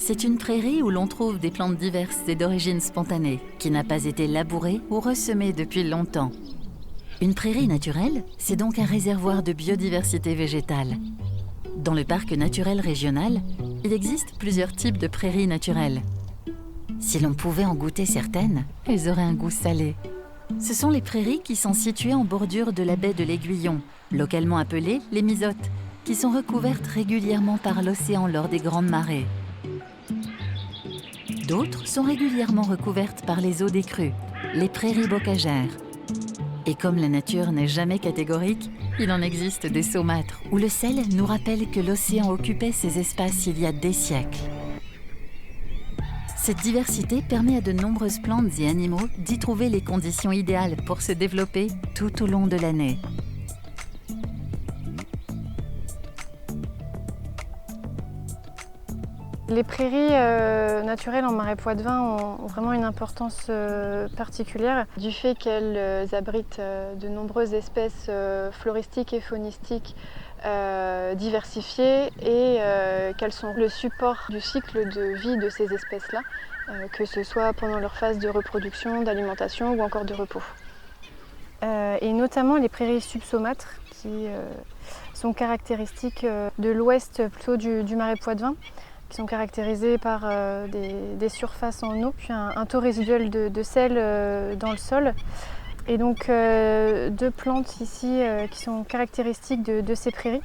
C'est une prairie où l'on trouve des plantes diverses et d'origine spontanée, qui n'a pas été labourée ou ressemée depuis longtemps. Une prairie naturelle, c'est donc un réservoir de biodiversité végétale. Dans le parc naturel régional, il existe plusieurs types de prairies naturelles. Si l'on pouvait en goûter certaines, elles auraient un goût salé. Ce sont les prairies qui sont situées en bordure de la baie de l'Aiguillon, localement appelées les misotes, qui sont recouvertes régulièrement par l'océan lors des grandes marées. D'autres sont régulièrement recouvertes par les eaux des crues, les prairies bocagères. Et comme la nature n'est jamais catégorique, il en existe des saumâtres, où le sel nous rappelle que l'océan occupait ces espaces il y a des siècles. Cette diversité permet à de nombreuses plantes et animaux d'y trouver les conditions idéales pour se développer tout au long de l'année. Les prairies naturelles en Marais Poitevin ont vraiment une importance particulière du fait qu'elles abritent de nombreuses espèces floristiques et faunistiques diversifiées et qu'elles sont le support du cycle de vie de ces espèces-là, que ce soit pendant leur phase de reproduction, d'alimentation ou encore de repos. Et notamment les prairies subsaumâtres qui sont caractéristiques de l'ouest plutôt du Marais Poitevin, qui sont caractérisées par des surfaces en eau, puis un taux résiduel de sel dans le sol. Et donc deux plantes ici qui sont caractéristiques de ces prairies.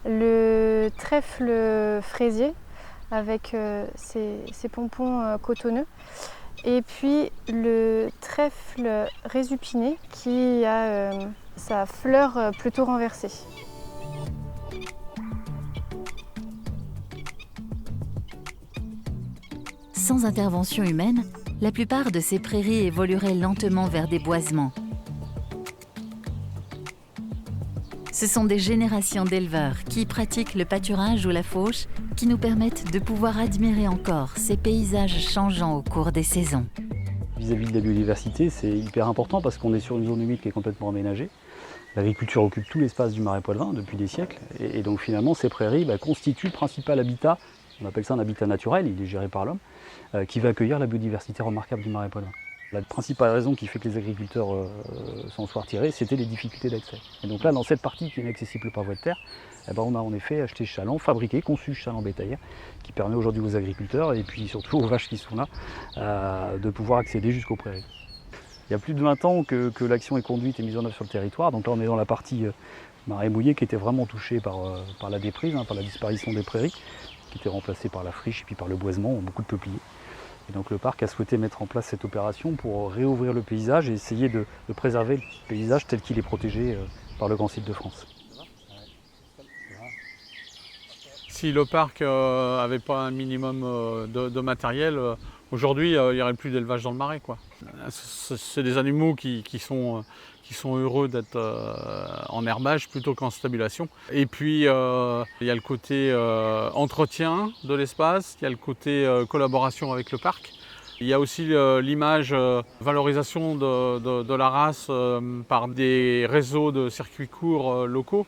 Le trèfle fraisier avec ses pompons cotonneux. Et puis le trèfle résupiné qui a sa fleur plutôt renversée. Sans intervention humaine, la plupart de ces prairies évolueraient lentement vers des boisements. Ce sont des générations d'éleveurs qui pratiquent le pâturage ou la fauche qui nous permettent de pouvoir admirer encore ces paysages changeants au cours des saisons. Vis-à-vis de la biodiversité, c'est hyper important parce qu'on est sur une zone humide qui est complètement aménagée. L'agriculture occupe tout l'espace du Marais Poitevin depuis des siècles et donc finalement ces prairies constituent le principal habitat, on appelle ça un habitat naturel, il est géré par l'homme, qui va accueillir la biodiversité remarquable du Marais Poitevin. La principale raison qui fait que les agriculteurs s'en soient retirés, c'était les difficultés d'accès. Et donc là, dans cette partie qui est inaccessible par voie de terre, on a en effet acheté ce chaland, fabriqué, conçu ce chaland bétaillère, qui permet aujourd'hui aux agriculteurs, et puis surtout aux vaches qui sont là, de pouvoir accéder jusqu'aux prairies. Il y a plus de 20 ans que l'action est conduite et mise en œuvre sur le territoire, donc là on est dans la partie marais mouillé qui était vraiment touchée par la déprise, par la disparition des prairies, qui était remplacée par la friche et puis par le boisement, beaucoup de peupliers. Et donc le parc a souhaité mettre en place cette opération pour réouvrir le paysage et essayer de préserver le paysage tel qu'il est protégé par le Grand Site de France. Si le parc n'avait pas un minimum de matériel, aujourd'hui il n'y aurait plus d'élevage dans le Marais, quoi. C'est des animaux qui sont heureux d'être en herbage plutôt qu'en stabulation. Et puis il y a le côté entretien de l'espace, il y a le côté collaboration avec le parc. Il y a aussi l'image valorisation de la race par des réseaux de circuits courts locaux.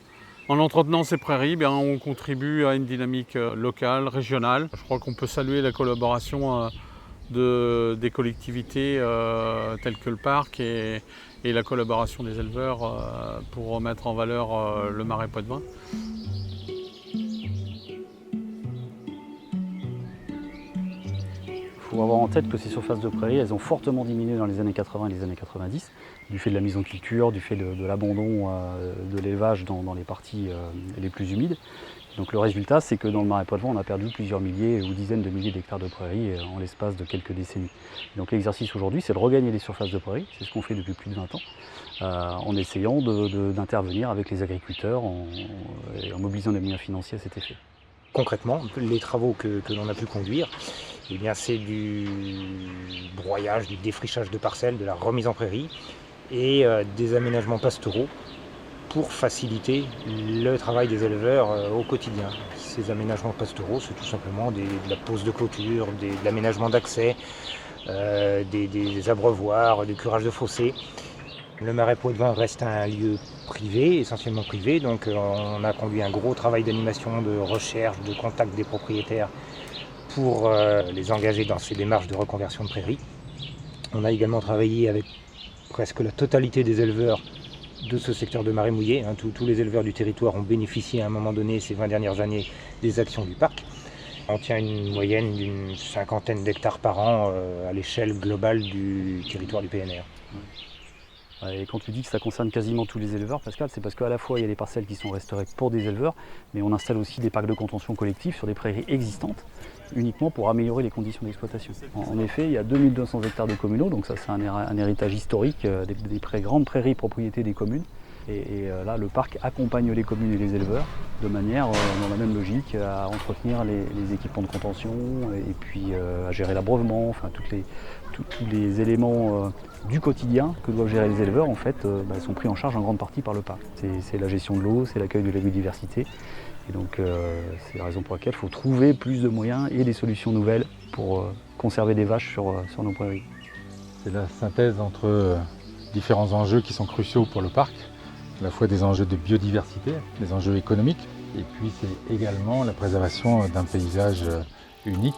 En entretenant ces prairies, on contribue à une dynamique locale, régionale. Je crois qu'on peut saluer la collaboration des collectivités telles que le parc et la collaboration des éleveurs pour mettre en valeur le Marais Poitevin. Il faut avoir en tête que ces surfaces de prairies, elles ont fortement diminué dans les années 80 et les années 90, du fait de la mise en culture, du fait de l'abandon de l'élevage dans les parties les plus humides. Donc le résultat, c'est que dans le Marais Poitevin, on a perdu plusieurs milliers ou dizaines de milliers d'hectares de prairies en l'espace de quelques décennies. Donc l'exercice aujourd'hui, c'est de regagner des surfaces de prairies, c'est ce qu'on fait depuis plus de 20 ans, en essayant d'intervenir avec les agriculteurs et en mobilisant des moyens financiers à cet effet. Concrètement, les travaux que l'on a pu conduire, c'est du broyage, du défrichage de parcelles, de la remise en prairie et des aménagements pastoraux pour faciliter le travail des éleveurs au quotidien. Ces aménagements pastoraux, c'est tout simplement de la pose de clôture, de l'aménagement d'accès, des abreuvoirs, du curage de fossés. Le Marais Poitevin reste un lieu privé, essentiellement privé, donc on a conduit un gros travail d'animation, de recherche, de contact des propriétaires pour les engager dans ces démarches de reconversion de prairies. On a également travaillé avec presque la totalité des éleveurs de ce secteur de marais mouillés. Tous les éleveurs du territoire ont bénéficié à un moment donné, ces 20 dernières années, des actions du parc. On tient une moyenne d'une 50aine d'hectares par an à l'échelle globale du territoire du PNR. Et quand tu dis que ça concerne quasiment tous les éleveurs, Pascal, c'est parce qu'à la fois il y a des parcelles qui sont restaurées pour des éleveurs, mais on installe aussi des parcs de contention collectifs sur des prairies existantes, uniquement pour améliorer les conditions d'exploitation. En effet, il y a 2200 hectares de communaux, donc ça c'est un héritage historique des grandes prairies propriétés des communes. Et là, le parc accompagne les communes et les éleveurs de manière, dans la même logique, à entretenir les équipements de contention et puis à gérer l'abreuvement, enfin tous les éléments du quotidien que doivent gérer les éleveurs en fait, sont pris en charge en grande partie par le parc. C'est la gestion de l'eau, c'est l'accueil de la biodiversité. Et donc c'est la raison pour laquelle il faut trouver plus de moyens et des solutions nouvelles pour conserver des vaches sur nos prairies. C'est la synthèse entre différents enjeux qui sont cruciaux pour le parc. À la fois des enjeux de biodiversité, des enjeux économiques, et puis c'est également la préservation d'un paysage unique